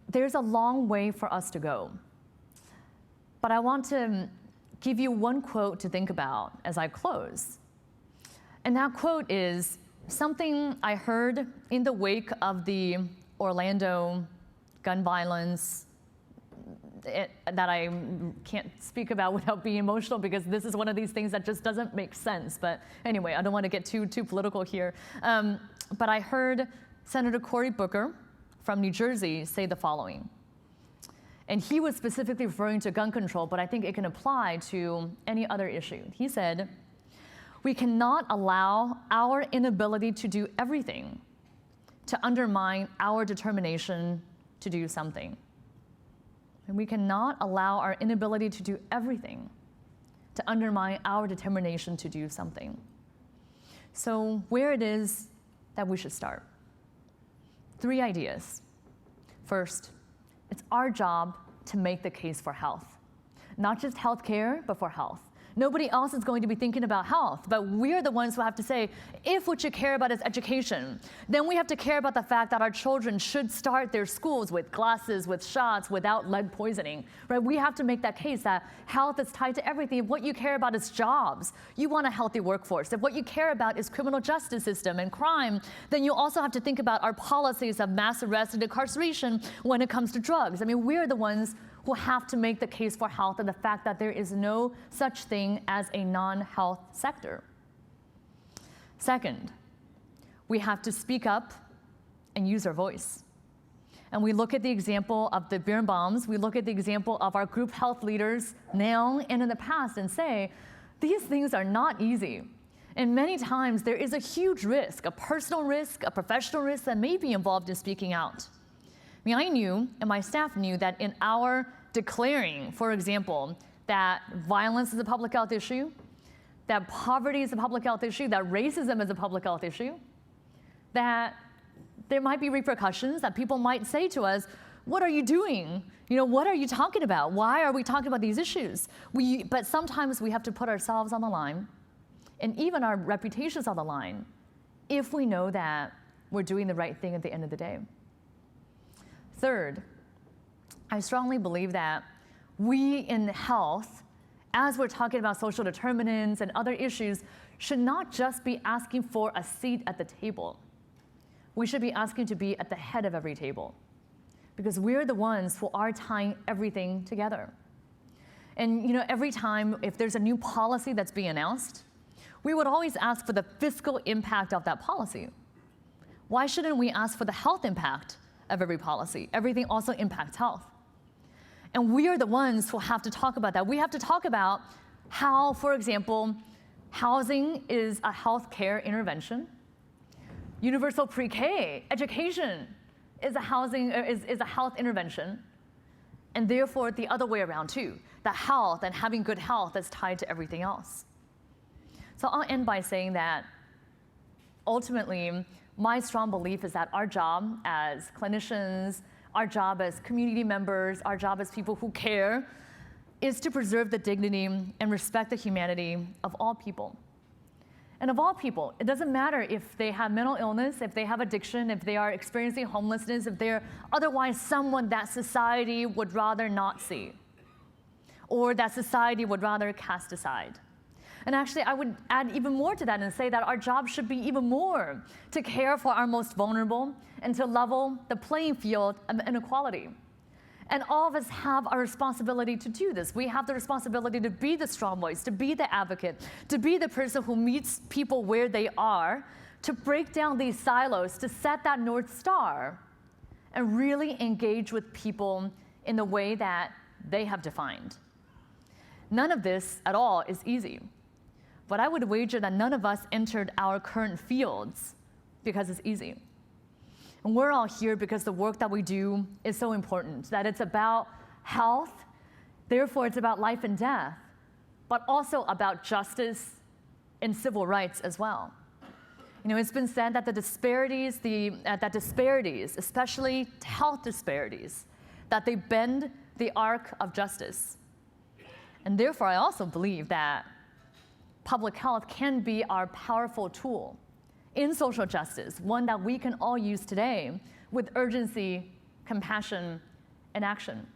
there's a long way for us to go. But I want to give you one quote to think about as I close. And that quote is something I heard in the wake of the Orlando gun violence that I can't speak about without being emotional, because this is one of these things that just doesn't make sense. But anyway, I don't want to get too political here. But I heard Senator Cory Booker from New Jersey say the following. And he was specifically referring to gun control, but I think it can apply to any other issue. He said, "We cannot allow our inability to do everything to undermine our determination to do something." And we cannot allow our inability to do everything to undermine our determination to do something. So where it is that we should start. 3 ideas. First, it's our job to make the case for health. Not just healthcare, but for health. Nobody else is going to be thinking about health, but we're the ones who have to say, if what you care about is education, then we have to care about the fact that our children should start their schools with glasses, with shots, without lead poisoning, right? We have to make that case that health is tied to everything. If what you care about is jobs, you want a healthy workforce. If what you care about is criminal justice system and crime, then you also have to think about our policies of mass arrest and incarceration when it comes to drugs. I mean, we're the ones who have to make the case for health and the fact that there is no such thing as a non-health sector. Second, we have to speak up and use our voice. And we look at the example of the Birnbaums, we look at the example of our group health leaders now and in the past and say, these things are not easy. And many times there is a huge risk, a personal risk, a professional risk that may be involved in speaking out. I mean, I knew, and my staff knew, that in our declaring, for example, that violence is a public health issue, that poverty is a public health issue, that racism is a public health issue, that there might be repercussions, that people might say to us, what are you doing? What are you talking about? Why are we talking about these issues? But sometimes we have to put ourselves on the line, and even our reputations on the line, if we know that we're doing the right thing at the end of the day. Third, I strongly believe that we in health, as we're talking about social determinants and other issues, should not just be asking for a seat at the table. We should be asking to be at the head of every table, because we're the ones who are tying everything together. And every time if there's a new policy that's being announced, we would always ask for the fiscal impact of that policy. Why shouldn't we ask for the health impact of every policy? Everything also impacts health. And we are the ones who have to talk about that. We have to talk about how, for example, housing is a health care intervention. Universal pre-K education is a health intervention. And therefore, the other way around too. The health and having good health is tied to everything else. So I'll end by saying that ultimately, my strong belief is that our job as clinicians, our job as community members, our job as people who care, is to preserve the dignity and respect the humanity of all people. And of all people, it doesn't matter if they have mental illness, if they have addiction, if they are experiencing homelessness, if they're otherwise someone that society would rather not see, or that society would rather cast aside. And actually, I would add even more to that and say that our job should be even more to care for our most vulnerable and to level the playing field of inequality. And all of us have a responsibility to do this. We have the responsibility to be the strong voice, to be the advocate, to be the person who meets people where they are, to break down these silos, to set that North Star, and really engage with people in the way that they have defined. None of this at all is easy. But I would wager that none of us entered our current fields because it's easy. And we're all here because the work that we do is so important, that it's about health, therefore it's about life and death, but also about justice and civil rights as well. It's been said that the disparities, especially health disparities, that they bend the arc of justice. And therefore, I also believe that public health can be our powerful tool in social justice, one that we can all use today with urgency compassion, and action.